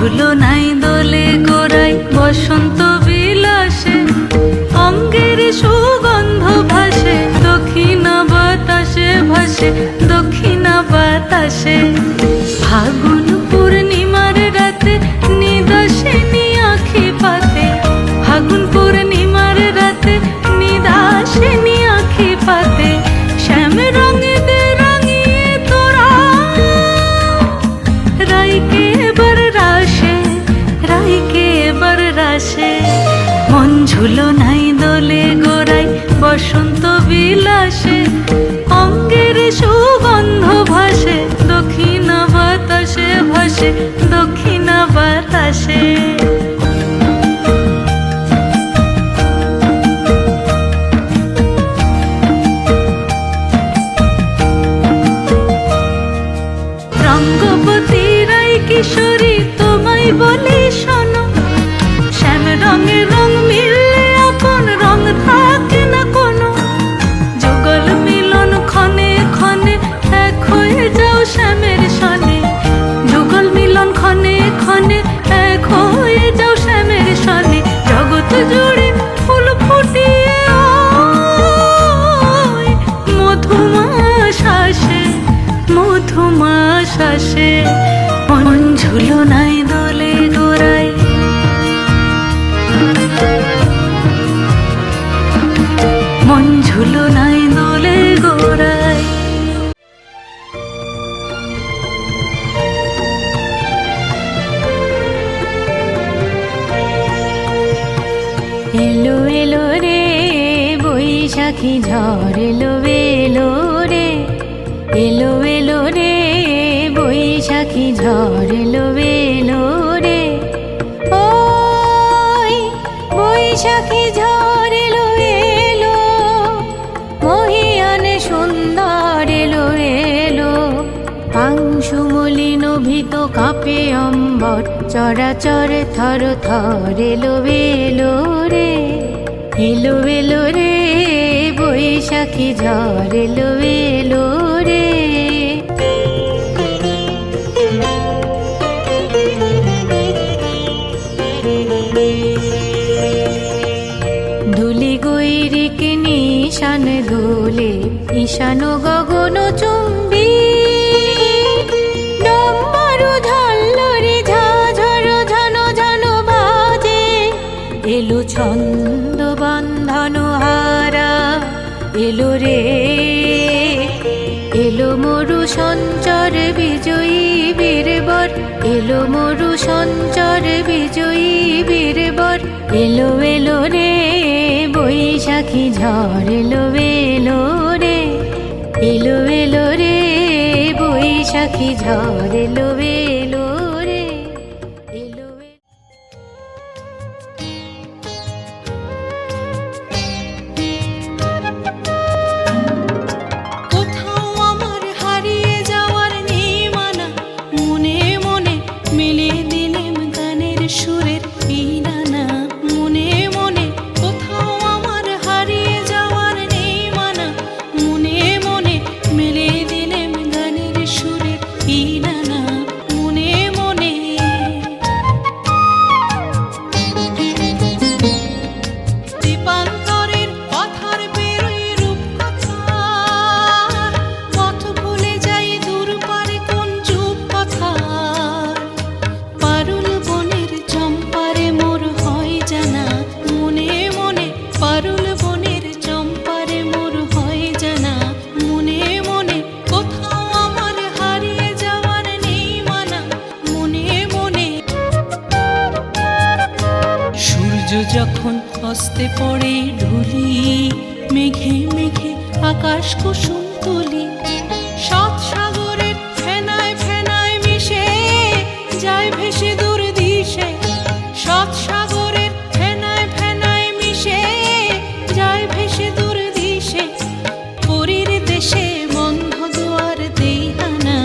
ঝুলো নাই দোলে গোড়ায় বসন্ত বিলাসে, অঙ্গের সুগন্ধ ভাসে দক্ষিণা বাতাসে, ভাসে দক্ষিণা বাতাসে। ফাগুন পূর্ণিমার রাতে নিদাসিনী আঁখি পাতে, ফাগুন পূর্ণিমার রাতে নিদাসিনী আঁখি পাতে। শ্যাম রঙে দে রাঙিয়ে তোরা রাইকে এবার রাশে, রাইকে এবার রাশে। মন ঝুলো নাই দোলে গোড়ায় বসন্ত বিলাসে, অঙ্গের সুগন্ধ ভাসে দক্ষিণা বাতাসে, ভাসে দক্ষিণা বাতাসে। রঙ্গবতী রাই কিশোরী তোমায় বলি শোনো, শ্যাম রঙের রং মিললে আপন রং থাকে না কোনো। যুগল মিলন ক্ষণে ক্ষণে এক হয়ে যাও শ্যামের সনে, যুগল মিলন ক্ষণে ক্ষণে এক হয়ে যাও শ্যামের সনে। জগৎ জুড়ে ফুল ফুটিয়ে মধুমাস আসে, মধুমাস আসে। মন ঝুলো নাই দোলে গোড়ায়, মন ঝুলো নাই দোলে গোড়ায়। এলো এলো রে বৈশাখী ঝড়, এলো এলো রে, এলো এলো রে বৈশাখী ঝড়, এলো এলো রে। ওই বৈশাখী ঝড় এলো এলো, মহিয়ানে সুন্দর এলো এলো। পাংশু মলিন ভীত কাঁপে অম্বর, চরাচর থর থর এলো এলো রে। এলো এলো রে বৈশাখী ঝড়, এলো এলো রে। ধুলি গৈরিক নিশান দোলে, ঈশান গগন চুম্বী। ডম্বরু ঝল্লরি ঝাঝর ঝন ঝন বাজে, এলো ছন্দ বন্ধন হারা এলো রে। এলো মরু সঞ্চর বিজয়ী বীরবর, এলো মরু সঞ্চর বিজয়ী বীরবর। এলো এলো রে বৈশাখী ঝড়, এলো এলো রে, এলো এলো রে বৈশাখী ঝড়, এলো এলো রে, এলো। কোথাও আমার হারিয়ে যাওয়ার নেই মানা, মনে মনে মিলিয়ে দিলেম গানের সুরের ইনানা। মনে মনে কোথাও আমার হারিয়ে যাওয়ার নেই মানা, মনে মনে মিলিয়ে দিলেম গানের সুরের ইনানা। মনে মনে দীপান্তরের পথার বেরোই রূপকথার, পথ ভুলে যাই দূর পারে কোন যুগ কথার। পারুল বনের চম্পারে মোর হয় জানা, মনে মনে পারুল বনের চম্পারে মোর হয় জানা। মনে মনে কোথাও আমার হারিয়ে যাওয়ার নেই মানা, মনে মনে। সূর্য যখন অস্তে পড়ে ঢুলি, মেঘে মেঘে আকাশ কুসুম তুলি। সাত সাগরের ফেনায় ফেনায় মিশে যায় ভেসে দূর দিশে, সাত সাগরের ফেনায় ফেনায় মিশে যায় ভেসে দূর দিশে। পুরীর দেশে বন্ধ দুয়ার দেই হানা,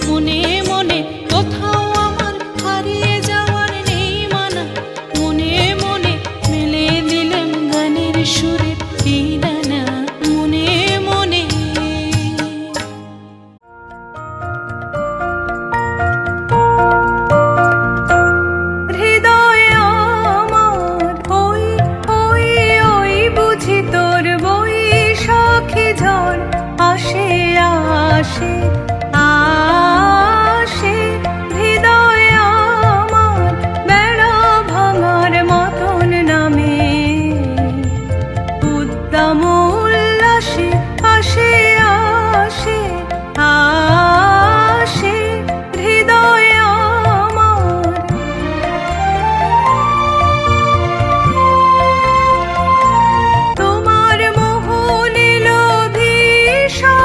মনে মনে কোথাও আমার হারিয়ে যাওয়ার নেই মানা। মনে মনে মিলিয়ে দিলেম গানের সুরের ইনানা। মনে মনে আসে আসে হৃদয়ে আমার বেড়া ভাঙার মতন নামে উদ্দাম উল্লাসে আসে আসে আসে হৃদয়ে আমার তোমার মোহ নিল ভীষণ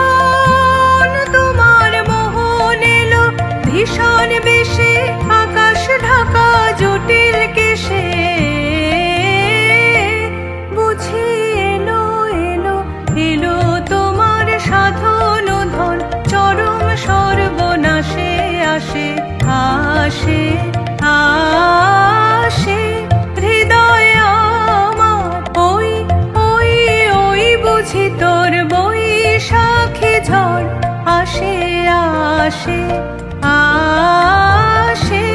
তোমার মোহ নিল ভীষণ বেশে আকাশ ঢাকা জটিল কেশে বুঝি এলো এলো এলো তোমার সাধন ধন চরম সর্বনাশে আসে আসে আসে হৃদয়ে আমার ওই ওই ওই বুঝি তোর বৈশাখী ঝড় আসে আসে আসে